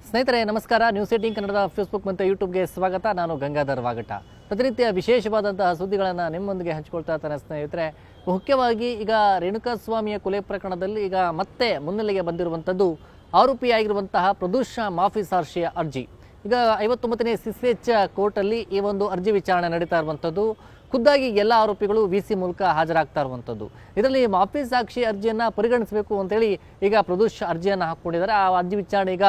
ಸ್ನೇಹಿತರೆ ನಮಸ್ಕಾರ. ನ್ಯೂಸ್ 18 ಕನ್ನಡದ ಫೇಸ್ಬುಕ್ ಮತ್ತು ಯೂಟ್ಯೂಬ್ಗೆ ಸ್ವಾಗತ. ನಾನು ಗಂಗಾಧರ್ ವಾಗಟ. ಪ್ರತಿನಿತ್ಯ ವಿಶೇಷವಾದಂತಹ ಸುದ್ದಿಗಳನ್ನು ನಿಮ್ಮೊಂದಿಗೆ ಹಂಚಿಕೊಳ್ತಾ ಇರ್ತಾನೆ ಸ್ನೇಹಿತರೆ. ಮುಖ್ಯವಾಗಿ ಈಗ ರೇಣುಕಾಸ್ವಾಮಿಯ ಕೊಲೆ ಪ್ರಕರಣದಲ್ಲಿ ಈಗ ಮತ್ತೆ ಮುನ್ನೆಲೆಗೆ ಬಂದಿರುವಂಥದ್ದು ಆರೋಪಿಯಾಗಿರುವಂತಹ ಪ್ರದೋಷ್ ಮಾಫಿ ಸಾಕ್ಷಿಯ ಅರ್ಜಿ. ಈಗ 59ನೇ CCH ಕೋರ್ಟಲ್ಲಿ ಈ ಒಂದು ಅರ್ಜಿ ವಿಚಾರಣೆ ನಡೀತಾ ಇರುವಂಥದ್ದು. ಖುದ್ದಾಗಿ ಎಲ್ಲ ಆರೋಪಿಗಳು VC ಮೂಲಕ ಹಾಜರಾಗ್ತಾ ಇರುವಂಥದ್ದು. ಇದರಲ್ಲಿ ಮಾಫಿ ಸಾಕ್ಷಿ ಅರ್ಜಿಯನ್ನು ಪರಿಗಣಿಸಬೇಕು ಅಂತೇಳಿ ಈಗ ಪ್ರದೋಷ್ ಅರ್ಜಿಯನ್ನು ಹಾಕ್ಕೊಂಡಿದ್ದಾರೆ. ಆ ಅರ್ಜಿ ವಿಚಾರಣೆ ಈಗ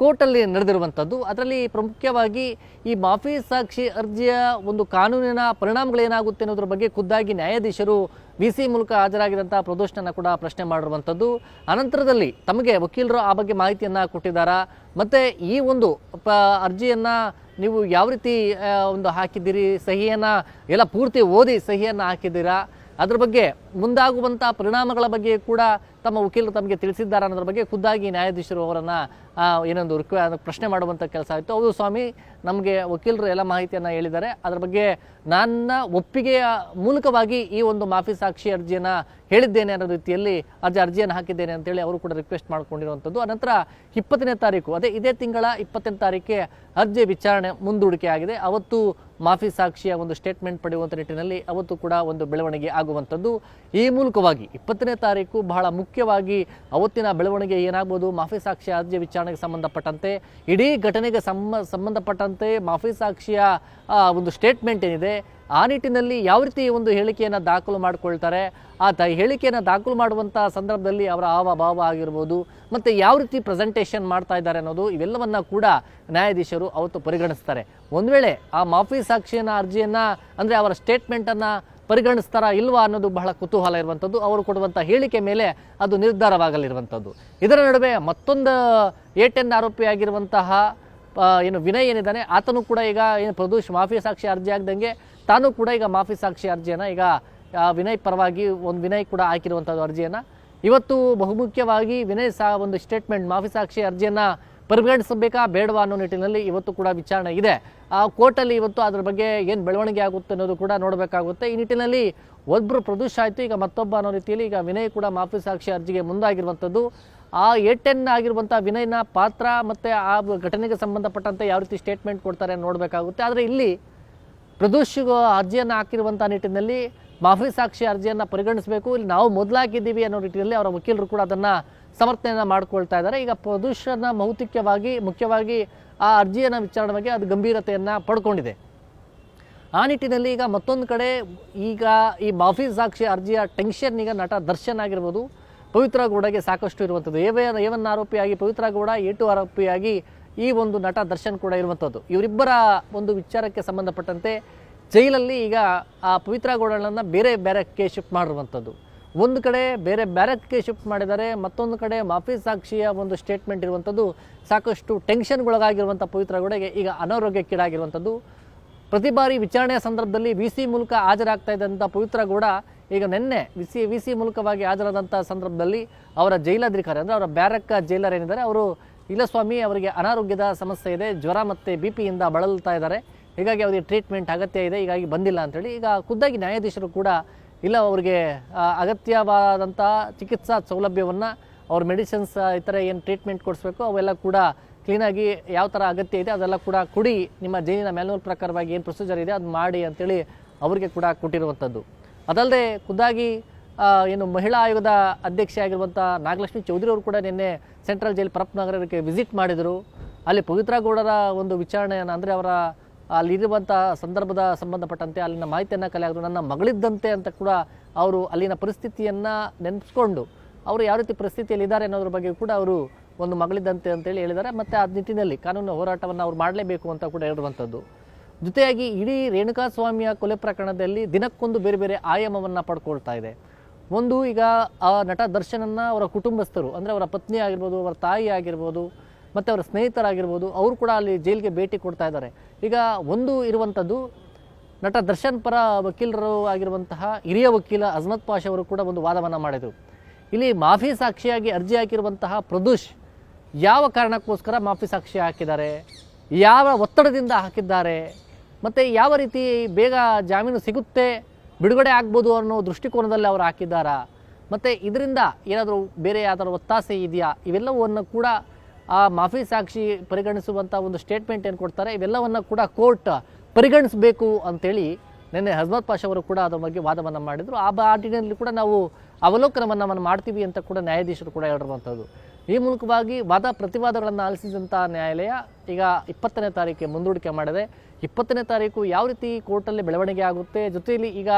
ಕೋರ್ಟಲ್ಲಿ ನಡೆದಿರುವಂಥದ್ದು. ಅದರಲ್ಲಿ ಪ್ರಮುಖವಾಗಿ ಈ ಮಾಫಿ ಸಾಕ್ಷಿ ಅರ್ಜಿಯ ಒಂದು ಕಾನೂನಿನ ಪರಿಣಾಮಗಳೇನಾಗುತ್ತೆ ಅನ್ನೋದ್ರ ಬಗ್ಗೆ ಖುದ್ದಾಗಿ ನ್ಯಾಯಾಧೀಶರು VC ಮೂಲಕ ಹಾಜರಾಗಿದ್ದಂಥ ಪ್ರದೋಷ್ನನ್ನು ಕೂಡ ಪ್ರಶ್ನೆ ಮಾಡಿರುವಂಥದ್ದು. ಅನಂತರದಲ್ಲಿ ತಮಗೆ ವಕೀಲರು ಆ ಬಗ್ಗೆ ಮಾಹಿತಿಯನ್ನು ಕೊಟ್ಟಿದ್ದಾರಾ, ಮತ್ತು ಈ ಒಂದು ಅರ್ಜಿಯನ್ನು ನೀವು ಯಾವ ರೀತಿ ಒಂದು ಹಾಕಿದ್ದೀರಿ, ಸಹಿಯನ್ನು ಎಲ್ಲ ಪೂರ್ತಿ ಓದಿ ಸಹಿಯನ್ನು ಹಾಕಿದ್ದೀರಾ, ಅದ್ರ ಬಗ್ಗೆ ಮುಂದಾಗುವಂಥ ಪರಿಣಾಮಗಳ ಬಗ್ಗೆ ಕೂಡ ತಮ್ಮ ವಕೀಲರು ತಮಗೆ ತಿಳಿಸಿದ್ದಾರೆ ಅನ್ನೋದ್ರ ಬಗ್ಗೆ ಖುದ್ದಾಗಿ ನ್ಯಾಯಾಧೀಶರು ಅವರನ್ನು ಏನೊಂದು ಪ್ರಶ್ನೆ ಮಾಡುವಂಥ ಕೆಲಸ ಆಯಿತು. ಹೌದು ಸ್ವಾಮಿ, ನಮಗೆ ವಕೀಲರು ಎಲ್ಲ ಮಾಹಿತಿಯನ್ನು ಹೇಳಿದ್ದಾರೆ, ಅದರ ಬಗ್ಗೆ ನನ್ನ ಒಪ್ಪಿಗೆಯ ಮೂಲಕವಾಗಿ ಈ ಒಂದು ಮಾಫಿ ಸಾಕ್ಷಿ ಅರ್ಜಿಯನ್ನು ಹೇಳಿದ್ದೇನೆ ಅನ್ನೋ ರೀತಿಯಲ್ಲಿ ಅರ್ಜಿಯನ್ನು ಹಾಕಿದ್ದೇನೆ ಅಂತೇಳಿ ಅವರು ಕೂಡ ರಿಕ್ವೆಸ್ಟ್ ಮಾಡ್ಕೊಂಡಿರುವಂಥದ್ದು. ಅನಂತರ 20ನೇ ತಾರೀಕು, ಇದೇ ತಿಂಗಳ 20ನೇ ತಾರೀಕಿಗೆ ಅರ್ಜಿ ವಿಚಾರಣೆ ಮುಂದೂಡಿಕೆ ಆಗಿದೆ. ಅವತ್ತು ಮಾಫಿ ಸಾಕ್ಷಿಯ ಒಂದು ಸ್ಟೇಟ್ಮೆಂಟ್ ಪಡೆಯುವಂಥ ನಿಟ್ಟಿನಲ್ಲಿ ಅವತ್ತು ಕೂಡ ಒಂದು ಬೆಳವಣಿಗೆ ಆಗುವಂಥದ್ದು. ಈ ಮೂಲಕವಾಗಿ 20ನೇ ತಾರೀಕು ಬಹಳ ಮುಖ್ಯವಾಗಿ ಅವತ್ತಿನ ಬೆಳವಣಿಗೆ ಏನಾಗ್ಬೋದು, ಮಾಫಿ ಸಾಕ್ಷಿಯ ಅರ್ಜಿ ವಿಚಾರಣೆಗೆ ಸಂಬಂಧಪಟ್ಟಂತೆ ಇಡೀ ಘಟನೆಗೆ ಸಂಬಂಧಪಟ್ಟಂತೆ ಮಾಫಿ ಸಾಕ್ಷಿಯ ಒಂದು ಸ್ಟೇಟ್ಮೆಂಟ್ ಏನಿದೆ ಆ ನಿಟ್ಟಿನಲ್ಲಿ ಯಾವ ರೀತಿ ಒಂದು ಹೇಳಿಕೆಯನ್ನು ದಾಖಲು ಮಾಡಿಕೊಳ್ತಾರೆ, ಹೇಳಿಕೆಯನ್ನು ದಾಖಲು ಮಾಡುವಂಥ ಸಂದರ್ಭದಲ್ಲಿ ಅವರ ಹಾವಭಾವ ಆಗಿರ್ಬೋದು, ಮತ್ತು ಯಾವ ರೀತಿ ಪ್ರೆಸೆಂಟೇಷನ್ ಮಾಡ್ತಾ ಇದ್ದಾರೆ ಅನ್ನೋದು ಇವೆಲ್ಲವನ್ನ ಕೂಡ ನ್ಯಾಯಾಧೀಶರು ಅವತ್ತು ಪರಿಗಣಿಸ್ತಾರೆ. ಒಂದು ವೇಳೆ ಆ ಮಾಫಿ ಸಾಕ್ಷಿಯನ್ನು ಅರ್ಜಿಯನ್ನು ಅಂದರೆ ಅವರ ಸ್ಟೇಟ್ಮೆಂಟನ್ನು ಪರಿಗಣಿಸ್ತಾರಾ ಇಲ್ವಾ ಅನ್ನೋದು ಬಹಳ ಕುತೂಹಲ ಇರುವಂಥದ್ದು. ಅವರು ಕೊಡುವಂಥ ಹೇಳಿಕೆ ಮೇಲೆ ಅದು ನಿರ್ಧಾರವಾಗಲಿರುವಂಥದ್ದು. ಇದರ ನಡುವೆ ಮತ್ತೊಂದು A10 ಆರೋಪಿಯಾಗಿರುವಂತಹ ಏನು ವಿನಯ್ ಏನಿದ್ದಾನೆ, ಆತನು ಕೂಡ ಈಗ ಏನು ಪ್ರದೋಷ್ ಮಾಫಿ ಸಾಕ್ಷಿ ಅರ್ಜಿ ಆಗ್ದಂಗೆ ತಾನು ಕೂಡ ಈಗ ಮಾಫಿ ಸಾಕ್ಷಿ ಅರ್ಜಿಯನ್ನು ಈಗ ವಿನಯ್ ಪರವಾಗಿ ವಿನಯ್ ಕೂಡ ಹಾಕಿರುವಂಥದ್ದು ಅರ್ಜಿಯನ್ನು ಇವತ್ತು ಬಹುಮುಖ್ಯವಾಗಿ ವಿನಯ್ ಒಂದು ಸ್ಟೇಟ್ಮೆಂಟ್ ಮಾಫಿ ಸಾಕ್ಷಿ ಅರ್ಜಿಯನ್ನು ಪರಿಗಣಿಸಬೇಕಾ ಬೇಡವಾ ಅನ್ನೋ ನಿಟ್ಟಿನಲ್ಲಿ ಇವತ್ತು ಕೂಡ ವಿಚಾರಣೆ ಇದೆ. ಆ ಕೋರ್ಟಲ್ಲಿ ಇವತ್ತು ಅದ್ರ ಬಗ್ಗೆ ಏನು ಬೆಳವಣಿಗೆ ಆಗುತ್ತೆ ಅನ್ನೋದು ಕೂಡ ನೋಡಬೇಕಾಗುತ್ತೆ. ಈ ನಿಟ್ಟಿನಲ್ಲಿ ಒಬ್ಬರು ಪ್ರದೋಷ್ ಆಯಿತು, ಈಗ ಮತ್ತೊಬ್ಬ ಅನ್ನೋ ರೀತಿಯಲ್ಲಿ ಈಗ ವಿನಯ್ ಕೂಡ ಮಾಫಿ ಸಾಕ್ಷಿ ಅರ್ಜಿಗೆ ಮುಂದಾಗಿರುವಂಥದ್ದು. ಆ A10 ಆಗಿರುವಂಥ ವಿನಯ್ನ ಪಾತ್ರ ಮತ್ತು ಆ ಘಟನೆಗೆ ಸಂಬಂಧಪಟ್ಟಂತೆ ಯಾವ ರೀತಿ ಸ್ಟೇಟ್ಮೆಂಟ್ ಕೊಡ್ತಾರೆ ನೋಡಬೇಕಾಗುತ್ತೆ. ಆದರೆ ಇಲ್ಲಿ ಪ್ರದೋಷ್ ಅರ್ಜಿಯನ್ನು ಹಾಕಿರುವಂಥ ನಿಟ್ಟಿನಲ್ಲಿ ಮಾಫಿ ಸಾಕ್ಷಿ ಅರ್ಜಿಯನ್ನು ಪರಿಗಣಿಸಬೇಕು, ಇಲ್ಲಿ ನಾವು ಮೊದಲಾಗಿದ್ದೀವಿ ಅನ್ನೋ ನಿಟ್ಟಿನಲ್ಲಿ ಅವರ ವಕೀಲರು ಕೂಡ ಅದನ್ನು ಸಮರ್ಥನೆಯನ್ನು ಮಾಡಿಕೊಳ್ತಾ ಇದ್ದಾರೆ. ಈಗ ಪ್ರದೋಷನ ಮುಖ್ಯವಾಗಿ ಆ ಅರ್ಜಿಯನ್ನು ವಿಚಾರಣೆ ಬಗ್ಗೆ ಅದು ಗಂಭೀರತೆಯನ್ನು ಪಡ್ಕೊಂಡಿದೆ. ಆ ನಿಟ್ಟಿನಲ್ಲಿ ಈಗ ಮತ್ತೊಂದು ಕಡೆ ಈಗ ಈ ಮಾಫಿ ಸಾಕ್ಷಿ ಅರ್ಜಿಯ ಟೆನ್ಷನ್ ಈಗ ನಟ ದರ್ಶನ್ ಆಗಿರ್ಬೋದು, ಪವಿತ್ರ ಗೌಡಗೆ ಸಾಕಷ್ಟು ಇರುವಂಥದ್ದು. A1 ಆರೋಪಿಯಾಗಿ ಪವಿತ್ರ ಗೌಡ, A2 ಆರೋಪಿಯಾಗಿ ಈ ಒಂದು ನಟ ದರ್ಶನ್ ಕೂಡ ಇರುವಂಥದ್ದು. ಇವರಿಬ್ಬರ ಒಂದು ವಿಚಾರಕ್ಕೆ ಸಂಬಂಧಪಟ್ಟಂತೆ ಜೈಲಲ್ಲಿ ಈಗ ಆ ಪವಿತ್ರ ಗೌಡಗಳನ್ನು ಬೇರೆ ಬ್ಯಾರಕ್ಗೆ ಶಿಫ್ಟ್ ಮಾಡಿರುವಂಥದ್ದು. ಒಂದು ಕಡೆ ಬೇರೆ ಬ್ಯಾರಕ್ಗೆ ಶಿಫ್ಟ್ ಮಾಡಿದ್ದಾರೆ, ಮತ್ತೊಂದು ಕಡೆ ಮಾಫಿ ಸಾಕ್ಷಿಯ ಒಂದು ಸ್ಟೇಟ್ಮೆಂಟ್ ಇರುವಂಥದ್ದು ಸಾಕಷ್ಟು ಟೆನ್ಷನ್ಗೊಳಗಾಗಿರುವಂಥ ಪವಿತ್ರ ಗೌಡಗೆ ಈಗ ಅನಾರೋಗ್ಯಕ್ಕೀಡಾಗಿರುವಂಥದ್ದು. ಪ್ರತಿ ಬಾರಿ ವಿಚಾರಣೆಯ ಸಂದರ್ಭದಲ್ಲಿ VC ಮೂಲಕ ಹಾಜರಾಗ್ತಾ ಇದ್ದಂಥ ಪವಿತ್ರ ಗೌಡ ಈಗ ನಿನ್ನೆ VC ಮೂಲಕವಾಗಿ ಹಾಜರಾದಂಥ ಸಂದರ್ಭದಲ್ಲಿ ಅವರ ಜೈಲಾಧಿಕಾರಿ ಅಂದರೆ ಅವರ ಬ್ಯಾರಕ್ ಜೈಲರ್ ಏನಿದ್ದಾರೆ ಅವರು, ಇಲ್ಲ ಸ್ವಾಮಿ ಅವರಿಗೆ ಅನಾರೋಗ್ಯದ ಸಮಸ್ಯೆ ಇದೆ, ಜ್ವರ ಮತ್ತು BP-ಯಿಂದ ಬಳಲ್ತಾ ಇದ್ದಾರೆ, ಹೀಗಾಗಿ ಅವರಿಗೆ ಟ್ರೀಟ್ಮೆಂಟ್ ಅಗತ್ಯ ಇದೆ, ಹೀಗಾಗಿ ಬಂದಿಲ್ಲ ಅಂಥೇಳಿ ಈಗ ಖುದ್ದಾಗಿ ನ್ಯಾಯಾಧೀಶರು ಕೂಡ ಇಲ್ಲ ಅವರಿಗೆ ಅಗತ್ಯವಾದಂಥ ಚಿಕಿತ್ಸಾ ಸೌಲಭ್ಯವನ್ನು ಅವ್ರ ಮೆಡಿಸಿನ್ಸ್ ಇತರ ಏನು ಟ್ರೀಟ್ಮೆಂಟ್ ಕೊಡಿಸ್ಬೇಕು ಅವೆಲ್ಲ ಕೂಡ ಕ್ಲೀನಾಗಿ ಯಾವ ಥರ ಅಗತ್ಯ ಇದೆ ಅದೆಲ್ಲ ಕೂಡ ಕೊಡಿ, ನಿಮ್ಮ ಜೈಲಿನ ಮ್ಯಾನ್ಯುವಲ್ ಪ್ರಕಾರವಾಗಿ ಏನು ಪ್ರೊಸೀಜರ್ ಇದೆ ಅದು ಮಾಡಿ ಅಂತೇಳಿ ಅವರಿಗೆ ಕೂಡ ಕೊಟ್ಟಿರುವಂಥದ್ದು. ಅದಲ್ಲದೆ ಖುದ್ದಾಗಿ ಏನು ಮಹಿಳಾ ಆಯೋಗದ ಅಧ್ಯಕ್ಷೆ ಆಗಿರುವಂಥ ನಾಗಲಕ್ಷ್ಮಿ ಚೌಧರಿ ಅವರು ಕೂಡ ನಿನ್ನೆ ಸೆಂಟ್ರಲ್ ಜೈಲ್ ಪರಪ್ನಗರಕ್ಕೆ ವಿಸಿಟ್ ಮಾಡಿದರು. ಅಲ್ಲಿ ಪವಿತ್ರ ಗೌಡರ ಒಂದು ವಿಚಾರಣೆಯನ್ನು ಅಂದರೆ ಅವರ ಅಲ್ಲಿರುವಂಥ ಸಂದರ್ಭದ ಸಂಬಂಧಪಟ್ಟಂತೆ ಅಲ್ಲಿನ ಮಾಹಿತಿಯನ್ನು ಕಲೆ ಆಗಿದ್ರು. ನನ್ನ ಮಗಳಿದ್ದಂತೆ ಅಂತ ಕೂಡ ಅವರು ಅಲ್ಲಿನ ಪರಿಸ್ಥಿತಿಯನ್ನು ನೆನೆಸ್ಕೊಂಡು ಅವರು ಯಾವ ರೀತಿ ಪರಿಸ್ಥಿತಿಯಲ್ಲಿ ಇದ್ದಾರೆ ಅನ್ನೋದ್ರ ಬಗ್ಗೆ ಕೂಡ ಅವರು ಒಂದು ಮಗಳಿದ್ದಂತೆ ಅಂತೇಳಿ ಹೇಳಿದ್ದಾರೆ. ಮತ್ತು ಆ ನಿಟ್ಟಿನಲ್ಲಿ ಕಾನೂನು ಹೋರಾಟವನ್ನು ಅವ್ರು ಮಾಡಲೇಬೇಕು ಅಂತ ಕೂಡ ಹೇಳಿರುವಂಥದ್ದು. ಜೊತೆಯಾಗಿ ಇಡೀ ರೇಣುಕಾಸ್ವಾಮಿಯ ಕೊಲೆ ಪ್ರಕರಣದಲ್ಲಿ ದಿನಕ್ಕೊಂದು ಬೇರೆ ಬೇರೆ ಆಯಾಮವನ್ನು ಪಡ್ಕೊಳ್ತಾ ಇದೆ. ಒಂದು ಈಗ ಆ ನಟ ದರ್ಶನನ್ನು ಅವರ ಕುಟುಂಬಸ್ಥರು ಅಂದರೆ ಅವರ ಪತ್ನಿ ಆಗಿರ್ಬೋದು, ಅವರ ತಾಯಿ ಆಗಿರ್ಬೋದು, ಮತ್ತು ಅವರ ಸ್ನೇಹಿತರಾಗಿರ್ಬೋದು, ಅವರು ಕೂಡ ಅಲ್ಲಿ ಜೈಲಿಗೆ ಭೇಟಿ ಕೊಡ್ತಾ ಇದ್ದಾರೆ. ಈಗ ಒಂದು ಇರುವಂಥದ್ದು ನಟ ದರ್ಶನ್ ಪರ ವಕೀಲರು ಆಗಿರುವಂತಹ ಹಿರಿಯ ವಕೀಲ ಅಜ್ಮತ್ ಪಾಷ ಅವರು ಕೂಡ ಒಂದು ವಾದವನ್ನು ಮಾಡಿದರು. ಇಲ್ಲಿ ಮಾಫಿ ಸಾಕ್ಷಿಯಾಗಿ ಅರ್ಜಿ ಹಾಕಿರುವಂತಹ ಪ್ರದೋಷ್ ಯಾವ ಕಾರಣಕ್ಕೋಸ್ಕರ ಮಾಫಿ ಸಾಕ್ಷಿ ಹಾಕಿದ್ದಾರೆ, ಯಾವ ಒತ್ತಡದಿಂದ ಹಾಕಿದ್ದಾರೆ, ಮತ್ತು ಯಾವ ರೀತಿ ಬೇಗ ಜಾಮೀನು ಸಿಗುತ್ತೆ, ಬಿಡುಗಡೆ ಆಗ್ಬೋದು ಅನ್ನೋ ದೃಷ್ಟಿಕೋನದಲ್ಲಿ ಅವರು ಹಾಕಿದ್ದಾರಾ, ಮತ್ತು ಇದರಿಂದ ಏನಾದರೂ ಬೇರೆ ಯಾವ್ದಾದ್ರು ಒತ್ತಾಸೆ ಇದೆಯಾ, ಇವೆಲ್ಲವನ್ನು ಕೂಡ ಆ ಮಾಫಿ ಸಾಕ್ಷಿ ಪರಿಗಣಿಸುವಂಥ ಒಂದು ಸ್ಟೇಟ್ಮೆಂಟ್ ಏನು ಕೊಡ್ತಾರೆ ಇವೆಲ್ಲವನ್ನು ಕೂಡ ಕೋರ್ಟ್ ಪರಿಗಣಿಸಬೇಕು ಅಂತೇಳಿ ನಿನ್ನೆ ಹಜ್ಮತ್ ಪಾಷಾ ಅವರು ಕೂಡ ಅದರ ಬಗ್ಗೆ ವಾದವನ್ನು ಮಾಡಿದರು. ಆ ಬಾಟಿನಲ್ಲಿ ಕೂಡ ನಾವು ಅವಲೋಕನವನ್ನು ಮಾಡ್ತೀವಿ ಅಂತ ಕೂಡ ನ್ಯಾಯಾಧೀಶರು ಕೂಡ ಹೇಳಿರುವಂಥದ್ದು. ಈ ಮೂಲಕವಾಗಿ ವಾದ ಪ್ರತಿವಾದಗಳನ್ನು ಆಲಿಸಿದಂಥ ನ್ಯಾಯಾಲಯ ಈಗ 20ನೇ ತಾರೀಕಿಗೆ ಮುಂದೂಡಿಕೆ ಮಾಡಿದೆ. 20ನೇ ತಾರೀಕು ಯಾವ ರೀತಿ ಕೋರ್ಟಲ್ಲಿ ಬೆಳವಣಿಗೆ ಆಗುತ್ತೆ, ಜೊತೆಯಲ್ಲಿ ಈಗ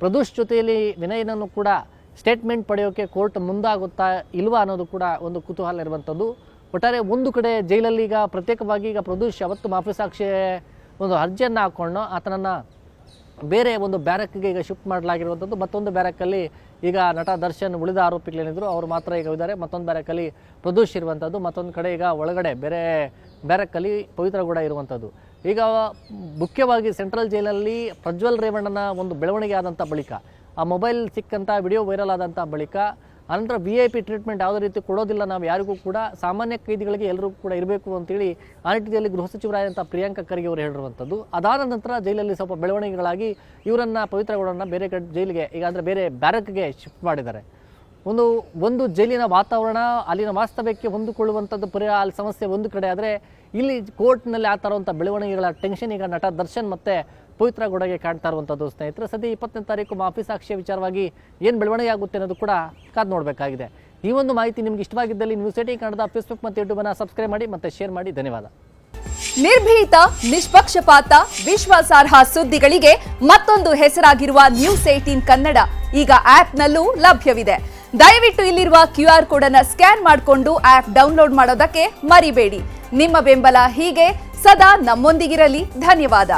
ಪ್ರದೋಷ್ ಜೊತೆಯಲ್ಲಿ ವಿನಯನನ್ನು ಕೂಡ ಸ್ಟೇಟ್ಮೆಂಟ್ ಪಡೆಯೋಕ್ಕೆ ಕೋರ್ಟ್ ಮುಂದಾಗುತ್ತಾ ಇಲ್ವಾ ಅನ್ನೋದು ಕೂಡ ಒಂದು ಕುತೂಹಲ ಇರುವಂಥದ್ದು. ಒಟ್ಟಾರೆ ಒಂದು ಕಡೆ ಜೈಲಲ್ಲಿ ಈಗ ಪ್ರತ್ಯೇಕವಾಗಿ ಈಗ ಪ್ರದೋಷ್ ಅವತ್ತು ಮಾಫಿ ಸಾಕ್ಷಿ ಒಂದು ಅರ್ಜಿಯನ್ನು ಹಾಕ್ಕೊಂಡು ಆತನನ್ನು ಬೇರೆ ಒಂದು ಬ್ಯಾರಕ್ಗೆ ಈಗ ಶಿಫ್ಟ್ ಮಾಡಲಾಗಿರುವಂಥದ್ದು. ಮತ್ತೊಂದು ಬ್ಯಾರಕ್ಕಲ್ಲಿ ಈಗ ನಟ ದರ್ಶನ್ ಉಳಿದ ಆರೋಪಿಗಳೇನಿದ್ರು ಅವರು ಮಾತ್ರ ಈಗ ಇದ್ದಾರೆ. ಮತ್ತೊಂದು ಬ್ಯಾರಕ್ಕಲ್ಲಿ ಪ್ರದೋಷ್ ಇರುವಂಥದ್ದು, ಮತ್ತೊಂದು ಕಡೆ ಈಗ ಒಳಗಡೆ ಬೇರೆ ಬ್ಯಾರಕ್ಕಲ್ಲಿ ಪವಿತ್ರ ಗೌಡ ಇರುವಂಥದ್ದು. ಈಗ ಮುಖ್ಯವಾಗಿ ಸೆಂಟ್ರಲ್ ಜೈಲಲ್ಲಿ ಪ್ರಜ್ವಲ್ ರೇವಣ್ಣನ ಒಂದು ಬೆಳವಣಿಗೆ ಆದಂಥ ಬಳಿಕ, ಆ ಮೊಬೈಲ್ ಸಿಕ್ಕಂಥ ವಿಡಿಯೋ ವೈರಲ್ ಆದಂಥ ಬಳಿಕ ಅನಂತರ VIP ಟ್ರೀಟ್ಮೆಂಟ್ ಯಾವುದೇ ರೀತಿ ಕೊಡೋದಿಲ್ಲ ನಾವು ಯಾರಿಗೂ ಕೂಡ, ಸಾಮಾನ್ಯ ಕೈದಿಗಳಿಗೆ ಎಲ್ಲರಿಗೂ ಕೂಡ ಇರಬೇಕು ಅಂತೇಳಿ ಆ ನಿಟ್ಟಿನಲ್ಲಿ ಗೃಹ ಸಚಿವರಾದಂಥ ಪ್ರಿಯಾಂಕ ಖರ್ಗೆ ಅವರು ಹೇಳಿರುವಂಥದ್ದು. ಅದಾದ ನಂತರ ಜೈಲಲ್ಲಿ ಸ್ವಲ್ಪ ಬೆಳವಣಿಗೆಗಳಾಗಿ ಇವರನ್ನು ಪವಿತ್ರಗೌಡರನ್ನ ಬೇರೆ ಕಡೆ ಜೈಲಿಗೆ ಈಗ ಅಂದರೆ ಬೇರೆ ಬ್ಯಾರಕ್ಗೆ ಶಿಫ್ಟ್ ಮಾಡಿದ್ದಾರೆ. ಒಂದು ಜೈಲಿನ ವಾತಾವರಣ, ಅಲ್ಲಿನ ವಾಸ್ತವ್ಯಕ್ಕೆ ಹೊಂದಿಕೊಳ್ಳುವಂಥದ್ದು ಅಲ್ಲಿ ಸಮಸ್ಯೆ ಒಂದು ಕಡೆ ಆದರೆ, ಇಲ್ಲಿ ಕೋರ್ಟ್ನಲ್ಲಿ ಆಗ್ತಾ ಇರುವಂಥ ಬೆಳವಣಿಗೆಗಳ ಟೆನ್ಷನ್ ಈಗ ನಟ ದರ್ಶನ್ ಮತ್ತು ಪವಿತ್ರ ಗೌಡಗೆ ಕಾಣ್ತಾ ಇರುವಂಥದ್ದು. ಸ್ನೇಹಿತರೆ, ಸದ್ಯ 20ನೇ ತಾರೀಕು ಮಾಫಿ ಸಾಕ್ಷಿಯ ವಿಚಾರವಾಗಿ ಏನು ಬೆಳವಣಿಗೆ ಆಗುತ್ತೆ ಅನ್ನೋದು ಕೂಡ ಕಾದು ನೋಡಬೇಕಾಗಿದೆ. ಈ ಒಂದು ಮಾಹಿತಿ ನಿಮ್ಗೆ ಇಷ್ಟವಾಗಿದ್ದಲ್ಲಿ ನ್ಯೂಸ್18 ಕನ್ನಡದ ಫೇಸ್ಬುಕ್ ಮತ್ತು ಯೂಟ್ಯೂಬನ್ನು ಸಬ್ಸ್ಕ್ರೈಬ್ ಮಾಡಿ ಮತ್ತು ಶೇರ್ ಮಾಡಿ. ಧನ್ಯವಾದ. ನಿರ್ಭೀತ, ನಿಷ್ಪಕ್ಷಪಾತ, ವಿಶ್ವಾಸಾರ್ಹ ಸುದ್ದಿಗಳಿಗೆ ಮತ್ತೊಂದು ಹೆಸರಾಗಿರುವ ನ್ಯೂಸ್18 ಕನ್ನಡ ಈಗ ಆಪ್ನಲ್ಲೂ ಲಭ್ಯವಿದೆ. ದಯವಿಟ್ಟು ಇಲ್ಲಿರುವ QR ಕೋಡ್ ಅನ್ನು ಸ್ಕ್ಯಾನ್ ಮಾಡಿಕೊಂಡು ಆಪ್ ಡೌನ್ಲೋಡ್ ಮಾಡೋದಕ್ಕೆ ಮರಿಬೇಡಿ. ನಿಮ್ಮ ಬೆಂಬಲ ಹೀಗೆ ಸದಾ ನಮ್ಮೊಂದಿಗಿರಲಿ. ಧನ್ಯವಾದ.